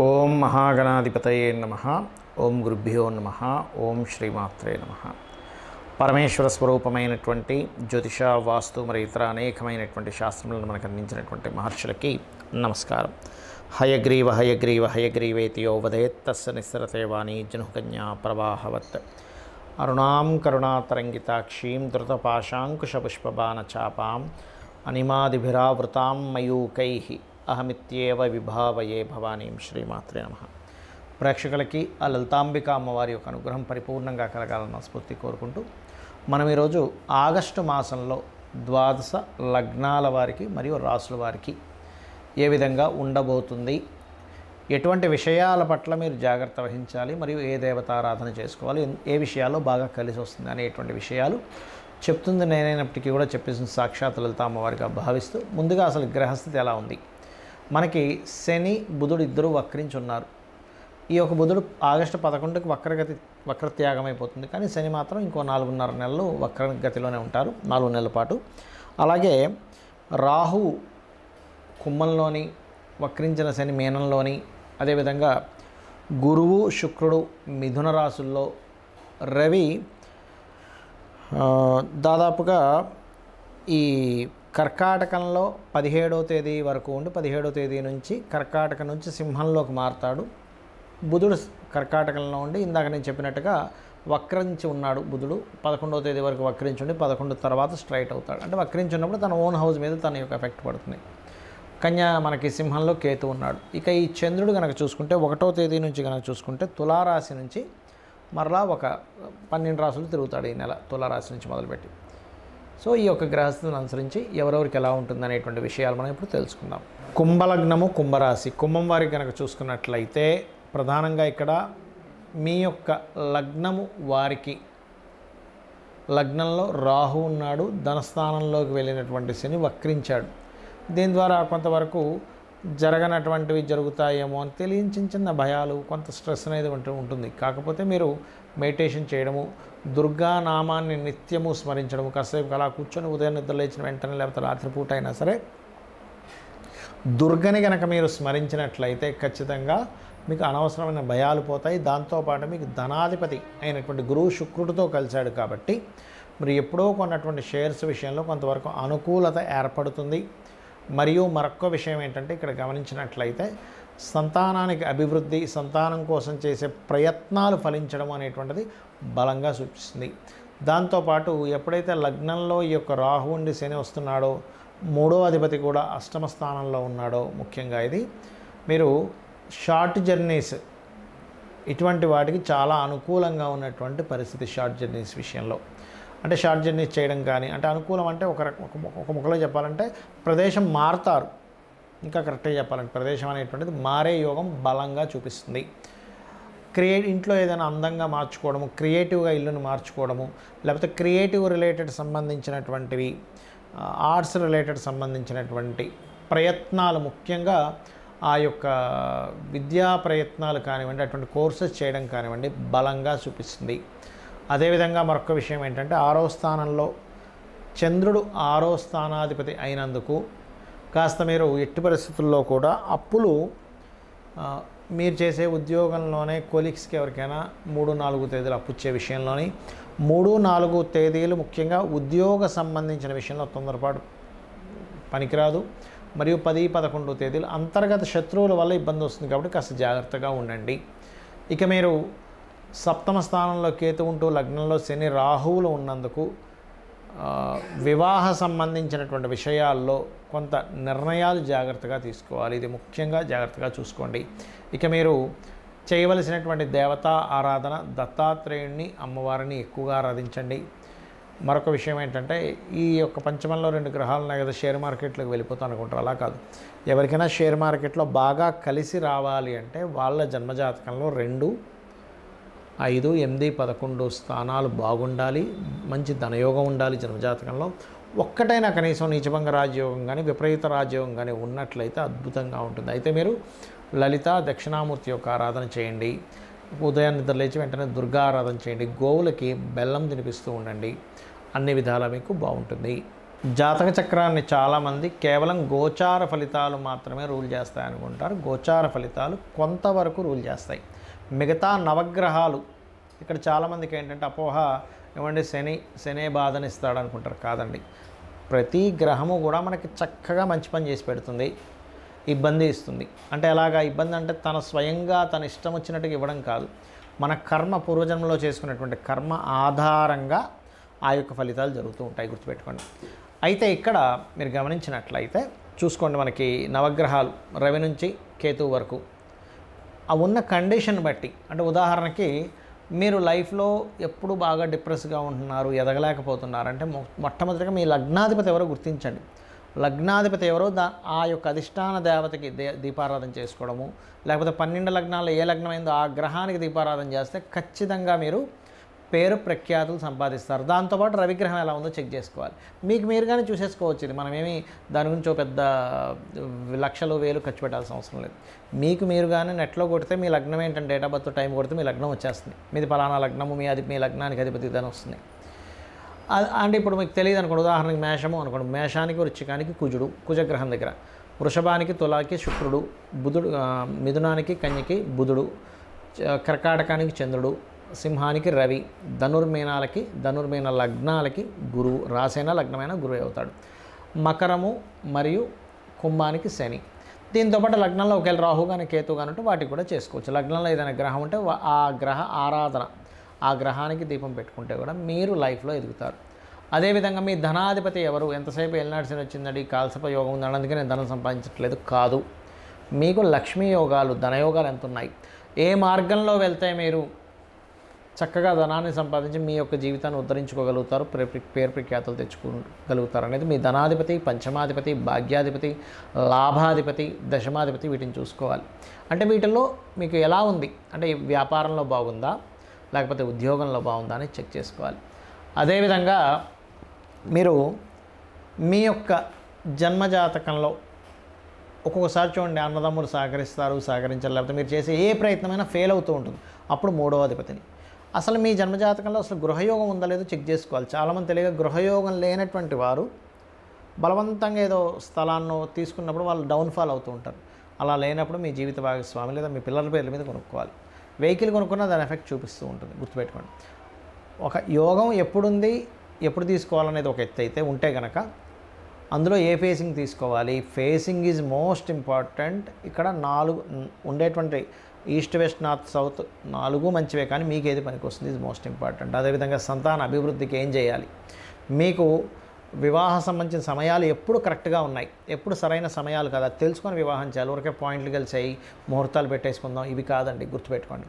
ఓం మహాగణాధిపతయే నమః. ఓం గురుభ్యో నమః. ఓం శ్రీమాత్రే నమః. పరమేశ్వర స్వరూపమైనటువంటి జ్యోతిష, వాస్తు మరి ఇతర అనేకమైనటువంటి శాస్త్రములను మనకు అందించినటువంటి మహర్షులకి నమస్కారం. హయగ్రీవ హయగ్రీవ హయగ్రీవేతి యో వదేత్ తస్య నిస్సరతే వాణి జనుకన్యా ప్రవాహవత్. అరుణాం కరుణాతరంగితాక్షీం ధృతపాశాంకుశపుష్పబాణచాపాం అనిమాదిభిరావృతాం మయూకైః అహమిత్యేవ విభావయే భవానీం. శ్రీమాత్రే నమః. ప్రేక్షకులకి ఆ లలితాంబిక అమ్మవారి యొక్క అనుగ్రహం పరిపూర్ణంగా కలగాలన్న స్ఫూర్తి కోరుకుంటూ మనం ఈరోజు ఆగస్టు మాసంలో ద్వాదశ లగ్నాల వారికి మరియు రాసుల వారికి ఏ విధంగా ఉండబోతుంది, ఎటువంటి విషయాల పట్ల మీరు జాగ్రత్త వహించాలి, మరియు ఏ దేవతారాధన చేసుకోవాలి, ఏ విషయాల్లో బాగా కలిసి వస్తుంది అనేటువంటి విషయాలు చెప్తుంది నేనైనప్పటికీ కూడా చెప్పేసిన సాక్షాత్ లలిత అమ్మవారిగా భావిస్తూ ముందుగా అసలు గ్రహస్థితి ఎలా ఉంది. మనకి శని బుధుడు ఇద్దరు వక్రించున్నారు. ఈ యొక్క బుధుడు ఆగస్టు 11కి వక్రత్యాగం అయిపోతుంది, కానీ శని మాత్రం ఇంకో 4.5 నెలలు వక్రగతిలోనే ఉంటారు, 4 నెలల పాటు. అలాగే రాహు కుంభంలోని, వక్రించిన శని మీనంలోని, అదేవిధంగా గురువు శుక్రుడు మిథున రాశుల్లో, రవి దాదాపుగా ఈ కర్కాటకంలో 17వ తేదీ వరకు ఉండి 17వ తేదీ నుంచి కర్కాటక నుంచి సింహంలోకి మారుతాడు. బుధుడు కర్కాటకంలో ఉండి ఇందాక నేను చెప్పినట్టుగా వక్రించి ఉన్నాడు. బుధుడు 11వ తేదీ వరకు వక్రించి ఉండి 11 తర్వాత స్ట్రైట్ అవుతాడు. అంటే వక్రించి ఉన్నప్పుడు తన ఓన్ హౌస్ మీద తన యొక్క ఎఫెక్ట్ పడుతుంది. కన్యా మనకి సింహంలో కేతు ఉన్నాడు. ఇక ఈ చంద్రుడు కనుక చూసుకుంటే 1వ తేదీ నుంచి కనుక చూసుకుంటే తులారాశి నుంచి మరలా ఒక 12 రాశులు తిరుగుతాడు ఈ నెల, తులారాశి నుంచి మొదలుపెట్టి. సో ఈ యొక్క గ్రహస్థితిని అనుసరించి ఎవరెవరికి ఎలా ఉంటుంది అనేటువంటి విషయాలు మనం ఇప్పుడు తెలుసుకుందాం. కుంభలగ్నము, కుంభరాశి. కుంభం వారికి కనుక చూసుకున్నట్లయితే ప్రధానంగా ఇక్కడ మీ యొక్క లగ్నము వారికి లగ్నంలో రాహు ఉన్నాడు, ధనస్థానంలోకి వెళ్ళినటువంటి శని వక్రించాడు. దీని ద్వారా కొంతవరకు జరగనటువంటివి జరుగుతాయేమో అని తెలియని చిన్న భయాలు, కొంత స్ట్రెస్ అనేది ఉంటుంది. కాకపోతే మీరు మెడిటేషన్ చేయడము, దుర్గా నామాన్ని నిత్యము స్మరించడము, కాసేపు అలా కూర్చొని ఉదయం నిద్ర లేచిన వెంటనే లేకపోతే రాత్రిపూట అయినా సరే దుర్గని కనుక మీరు స్మరించినట్లయితే ఖచ్చితంగా మీకు అనవసరమైన భయాలు పోతాయి. దాంతోపాటు మీకు ధనాధిపతి అయినటువంటి గురువు శుక్రుడితో కలిశాడు కాబట్టి మీరు ఎప్పుడో కొన్నటువంటి షేర్స్ విషయంలో కొంతవరకు అనుకూలత ఏర్పడుతుంది. మరియు మరొక విషయం ఏంటంటే ఇక్కడ గమనించినట్లయితే సంతానానికి అభివృద్ధి, సంతానం కోసం చేసే ప్రయత్నాలు ఫలించడం అనేటువంటిది బలంగా సూచిస్తుంది. దాంతోపాటు ఎప్పుడైతే లగ్నంలో ఈ యొక్క రాహు ఉండి శని వస్తున్నాడో, 3వ అధిపతి కూడా అష్టమ స్థానంలో ఉన్నాడో, ముఖ్యంగా ఇది మీరు షార్ట్ జర్నీస్ ఇటువంటి వాటికి చాలా అనుకూలంగా ఉన్నటువంటి పరిస్థితి. షార్ట్ జర్నీస్ విషయంలో అంటే షార్ట్ జర్నీస్ చేయడం కానీ, అంటే అనుకూలం అంటే ఒక ముఖలో చెప్పాలంటే ప్రదేశం మారుతారు. ఇంకా కరెక్ట్గా చెప్పాలంటే ప్రదేశం అనేటువంటిది మారే యోగం బలంగా చూపిస్తుంది. ఇంట్లో ఏదైనా అందంగా మార్చుకోవడము, క్రియేటివ్గా ఇల్లును మార్చుకోవడము, లేకపోతే క్రియేటివ్ రిలేటెడ్ సంబంధించినటువంటివి, ఆర్ట్స్ రిలేటెడ్ సంబంధించినటువంటి ప్రయత్నాలు, ముఖ్యంగా ఆ యొక్క విద్యా ప్రయత్నాలు కానివ్వండి, అటువంటి కోర్సెస్ చేయడం కానివ్వండి బలంగా చూపిస్తుంది. అదేవిధంగా మరొక విషయం ఏంటంటే 6వ స్థానంలో చంద్రుడు 6వ స్థానాధిపతి అయినందుకు కాస్త మీరు ఎట్టి పరిస్థితుల్లో కూడా అప్పులు మీరు చేసే ఉద్యోగంలోనే కొలీగ్స్కి ఎవరికైనా 3-4 తేదీలు అప్పుచ్చే విషయంలోని 3-4 తేదీలు ముఖ్యంగా ఉద్యోగ సంబంధించిన విషయంలో తొందరపాటు పనికిరాదు. మరియు 10-11 తేదీలు అంతర్గత శత్రువుల వల్ల ఇబ్బంది వస్తుంది కాబట్టి కాస్త జాగ్రత్తగా ఉండండి. ఇక మీరు 7వ స్థానంలో కేతు ఉంటూ లగ్నంలో శని రాహువులు ఉన్నందుకు వివాహ సంబంధించినటువంటి విషయాల్లో కొంత నిర్ణయాలు జాగ్రత్తగా తీసుకోవాలి. ఇది ముఖ్యంగా జాగ్రత్తగా చూసుకోండి. ఇక మీరు చేయవలసినటువంటి దేవతా ఆరాధన దత్తాత్రేయుడిని, అమ్మవారిని ఎక్కువగా ఆరాధించండి. మరొక విషయం ఏంటంటే ఈ యొక్క పంచమంలో 2 గ్రహాలు ఉన్నాయి కదా, షేర్ మార్కెట్లోకి వెళ్ళిపోతాం అనుకుంటారు. అలా కాదు. ఎవరికైనా షేర్ మార్కెట్లో బాగా కలిసి రావాలి అంటే వాళ్ళ జన్మజాతకంలో 2, 5, 8, 11 స్థానాలు బాగుండాలి. మంచి ధనయోగం ఉండాలి జన్మజాతకంలో. ఒక్కటైనా కనీసం నీచభంగ రాజయోగం కానీ విపరీత రాజయోగం కానీ ఉన్నట్లయితే అద్భుతంగా ఉంటుంది. అయితే మీరు లలిత దక్షిణామూర్తి యొక్క ఆరాధన చేయండి. ఉదయాన్ని నిద్రలేచి వెంటనే దుర్గా ఆరాధన చేయండి. గోవులకి బెల్లం తినిపిస్తూ ఉండండి. అన్ని విధాలా మీకు బాగుంటుంది. జాతక చక్రాన్ని చాలామంది కేవలం గోచార ఫలితాలు మాత్రమే రూల్ చేస్తాయి అనుకుంటారు. గోచార ఫలితాలు కొంతవరకు రూల్ చేస్తాయి. మిగతా నవగ్రహాలు ఇక్కడ చాలామందికి ఏంటంటే అపోహ, ఏమంటే శనే బాధని ఇస్తాడు అనుకుంటారు. కాదండి, ప్రతి గ్రహము కూడా మనకి చక్కగా మంచి పని చేసి పెడుతుంది, ఇబ్బంది ఇస్తుంది. అంటే ఎలాగా ఇబ్బంది అంటే తన స్వయంగా తన ఇష్టం వచ్చినట్టుగా ఇవ్వడం కాదు, మన కర్మ పూర్వజన్మలో చేసుకున్నటువంటి కర్మ ఆధారంగా ఆ యొక్క ఫలితాలు జరుగుతూ ఉంటాయి, గుర్తుపెట్టుకోండి. అయితే ఇక్కడ మీరు గమనించినట్లయితే చూసుకోండి, మనకి నవగ్రహాలు రవి నుంచి కేతువు వరకు ఆ ఉన్న కండిషన్ బట్టి, అంటే ఉదాహరణకి మీరు లైఫ్లో ఎప్పుడు బాగా డిప్రెస్గా ఉంటున్నారు, ఎదగలేకపోతున్నారు అంటే మొట్టమొదటిగా మీ లగ్నాధిపతి ఎవరో గుర్తించండి. లగ్నాధిపతి ఎవరో ఆ యొక్క అధిష్టాన దేవతకి దీపారాధన చేసుకోవడము, లేకపోతే 12 లగ్నాల్లో ఏ లగ్నం అయిందో ఆ గ్రహానికి దీపారాధన చేస్తే ఖచ్చితంగా మీరు పేరు ప్రఖ్యాతులు సంపాదిస్తారు. దాంతోపాటు రవిగ్రహం ఎలా ఉందో చెక్ చేసుకోవాలి. మీకు మీరుగానే చూసేసుకోవచ్చు. ఇది మనమేమి దాని గురించి పెద్ద లక్షలు వేలు ఖర్చు పెట్టాల్సిన అవసరం లేదు. మీకు మీరుగానే నెట్లో కొడితే మీ లగ్నం ఏంటంటే డేట్ ఆఫ్ బర్త్ టైం కొడితే మీ లగ్నం వచ్చేస్తుంది. మీది పలానా లగ్నము, మీ లగ్నానికి అధిపతి దాని వస్తుంది. అంటే ఇప్పుడు మీకు తెలియదు అనుకోండి, ఉదాహరణకి మేషము అనుకోండి, మేషానికి వృశ్చికానికి కుజుడు కుజగ్రహం దగ్గర, వృషభానికి తులాకి శుక్రుడు, బుధుడు మిథునానికి కన్యకి బుధుడు, కర్కాటకానికి చంద్రుడు, సింహానికి రవి, ధనుర్మీన లగ్నాలకి గురువు, రాసైన లగ్నమైన గురువు అవుతాడు. మకరము మరియు కుంభానికి శని. దీంతోపాటు లగ్నంలో ఒకవేళ రాహు కానీ కేతు కానీ ఉంటే వాటికి కూడా చేసుకోవచ్చు. లగ్నంలో ఏదైనా గ్రహం ఉంటే ఆ గ్రహ ఆరాధన, ఆ గ్రహానికి దీపం పెట్టుకుంటే కూడా మీరు లైఫ్లో ఎదుగుతారు. అదేవిధంగా మీ ధనాధిపతి ఎవరు, ఎంతసేపు ఎల్నాడు శని వచ్చిందండి, కాల్సప యోగం ఉందండి అందుకే నేను ధనం సంపాదించట్లేదు కాదు, మీకు లక్ష్మీ యోగాలు ధనయోగాలు ఎంత ఉన్నాయి, ఏ మార్గంలో వెళ్తే మీరు చక్కగా ధనాన్ని సంపాదించి మీ యొక్క జీవితాన్ని ఉద్ధరించుకోగలుగుతారు, పేరు ప్రఖ్యాతులు తెచ్చుకోగలుగుతారు అనేది మీ ధనాధిపతి, పంచమాధిపతి, భాగ్యాధిపతి, లాభాధిపతి, దశమాధిపతి వీటిని చూసుకోవాలి. అంటే వీటిల్లో మీకు ఎలా ఉంది అంటే వ్యాపారంలో బాగుందా లేకపోతే ఉద్యోగంలో బాగుందా అని చెక్ చేసుకోవాలి. అదేవిధంగా మీరు మీ యొక్క జన్మజాతకంలో ఒక్కొక్కసారి చూడండి, అన్నదమ్ములు సహకరించాలి, లేకపోతే మీరు చేసే ఏ ప్రయత్నమైనా ఫెయిల్ అవుతూ ఉంటుంది. అప్పుడు 3వ అధిపతిని అసలు మీ జన్మజాతకంలో అసలు గృహయోగం ఉందా లేదో చెక్ చేసుకోవాలి. చాలామంది తెలియక గృహయోగం లేనటువంటి వారు బలవంతంగా ఏదో స్థలాన్ని తీసుకున్నప్పుడు వాళ్ళు డౌన్ఫాల్ అవుతూ ఉంటారు. అలా లేనప్పుడు మీ జీవిత భాగస్వామి లేదా మీ పిల్లల పేర్ల మీద కొనుక్కోవాలి. వెహికల్ కొనుక్కున్నా దాని ఎఫెక్ట్ చూపిస్తూ ఉంటుంది, గుర్తుపెట్టుకోండి. ఒక యోగం ఎప్పుడుంది, ఎప్పుడు తీసుకోవాలనేది ఒక ఎత్తు అయితే ఉంటే కనుక అందులో ఏ ఫేసింగ్ తీసుకోవాలి, ఫేసింగ్ ఈజ్ మోస్ట్ ఇంపార్టెంట్. ఇక్కడ 4 ఉండేటువంటి ఈస్ట్ వెస్ట్ నార్త్ సౌత్ 4 మంచివే, కానీ మీకు ఏది పనికి వస్తుంది ఈజ్ మోస్ట్ ఇంపార్టెంట్. అదేవిధంగా సంతాన అభివృద్ధికి ఏం చేయాలి, మీకు వివాహ సంబంధించిన సమయాలు ఎప్పుడు కరెక్ట్గా ఉన్నాయి, ఎప్పుడు సరైన సమయాలు కదా తెలుసుకొని వివాహం చేయాలి. ఊరికే పాయింట్లు కలిసాయి ముహూర్తాలు పెట్టేసుకుందాం ఇవి కాదండి, గుర్తుపెట్టుకోండి.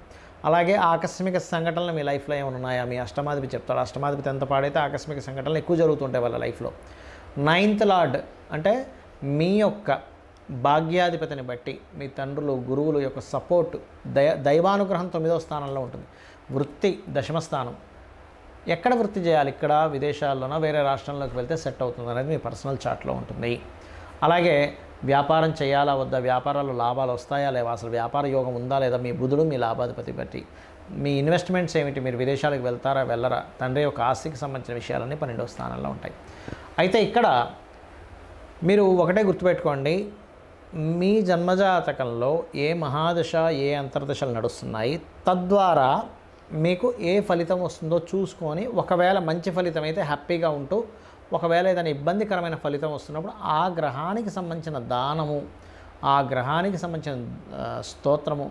అలాగే ఆకస్మిక సంఘటనలు మీ లైఫ్లో ఏమైనా ఉన్నాయా, మీ అష్టమాధిపతి చెప్తాడు. అష్టమాధిపతి ఎంత పాడైతే ఆకస్మిక సంఘటనలు ఎక్కువ జరుగుతుంటాయి వాళ్ళ లైఫ్లో. 9th లార్డ్ అంటే మీ యొక్క భాగ్యాధిపతిని బట్టి మీ తండ్రులు గురువులు యొక్క సపోర్ట్, దైవానుగ్రహం 9వ స్థానంలో ఉంటుంది. వృత్తి 10వ స్థానం. ఎక్కడ వృత్తి చేయాలి, ఇక్కడ విదేశాల్లోనో వేరే రాష్ట్రంలోకి వెళ్తే సెట్ అవుతుంది అనేది మీ పర్సనల్ చార్ట్లో ఉంటుంది. అలాగే వ్యాపారం చేయాలా వద్దా, వ్యాపారాల్లో లాభాలు వస్తాయా లేవా, అసలు వ్యాపార యోగం ఉందా లేదా, మీ బుధుడు మీ లాభాధిపతి బట్టి. మీ ఇన్వెస్ట్మెంట్స్ ఏమిటి, మీరు విదేశాలకు వెళ్తారా వెళ్ళరా, తండ్రి యొక్క ఆస్తికి సంబంధించిన విషయాలన్నీ 12వ స్థానంలో ఉంటాయి. అయితే ఇక్కడ మీరు ఒకటే గుర్తుపెట్టుకోండి, మీ జన్మజాతకంలో ఏ మహాదశ ఏ అంతర్దశలు నడుస్తున్నాయి, తద్వారా మీకు ఏ ఫలితం వస్తుందో చూసుకొని, ఒకవేళ మంచి ఫలితం అయితే హ్యాపీగా ఉంటూ, ఒకవేళ ఏదైనా ఇబ్బందికరమైన ఫలితం వస్తున్నప్పుడు ఆ గ్రహానికి సంబంధించిన దానము, ఆ గ్రహానికి సంబంధించిన స్తోత్రము,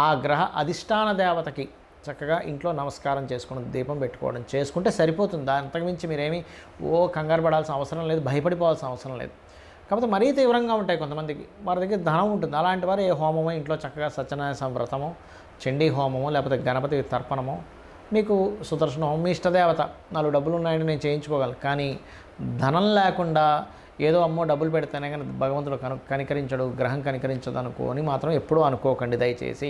ఆ గ్రహ అధిష్టాన దేవతకి చక్కగా ఇంట్లో నమస్కారం చేసుకోవడం, దీపం పెట్టుకోవడం చేసుకుంటే సరిపోతుంది. అంతకుమించి మీరేమీ కంగారు పడాల్సిన అవసరం లేదు, భయపడిపోవాల్సిన అవసరం లేదు. కాకపోతే మరీ తీవ్రంగా ఉంటాయి కొంతమందికి, వారి దగ్గర ధనం ఉంటుంది. అలాంటి వారు ఏ హోమమో ఇంట్లో చక్కగా సత్యనారాయణ వ్రతమో, చండీ హోమమో, లేకపోతే గణపతి తర్పణమో, మీకు సుదర్శన హోమం, మీ ఇష్టదేవత 4 డబ్బులు ఉన్నాయని నేను చేయించుకోగలను. కానీ ధనం లేకుండా ఏదో అమ్మో డబ్బులు పెడితేనే కానీ భగవంతుడు కనికరించడు, గ్రహం కనికరించదు అనుకోని మాత్రం ఎప్పుడూ అనుకోకండి దయచేసి.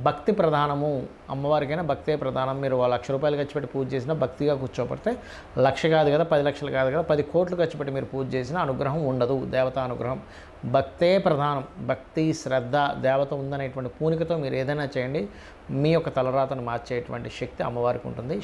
భక్తి ప్రధానము, అమ్మవారికైనా భక్తే ప్రధానం. మీరు 1,00,000 రూపాయలు ఖర్చు పెట్టి పూజ చేసినా భక్తిగా కూర్చోబడితే 1,00,000 కాదు కదా, 10 లక్షలు కాదు కదా, 10 కోట్లు ఖర్చు పెట్టి మీరు పూజ చేసినా అనుగ్రహం ఉండదు, దేవతా అనుగ్రహం. భక్తే ప్రధానం. భక్తి శ్రద్ధ దేవత ఉందనేటువంటి పూనికతో మీరు ఏదైనా చేయండి, మీ యొక్క తలరాతను మార్చేటువంటి శక్తి అమ్మవారికి ఉంటుంది.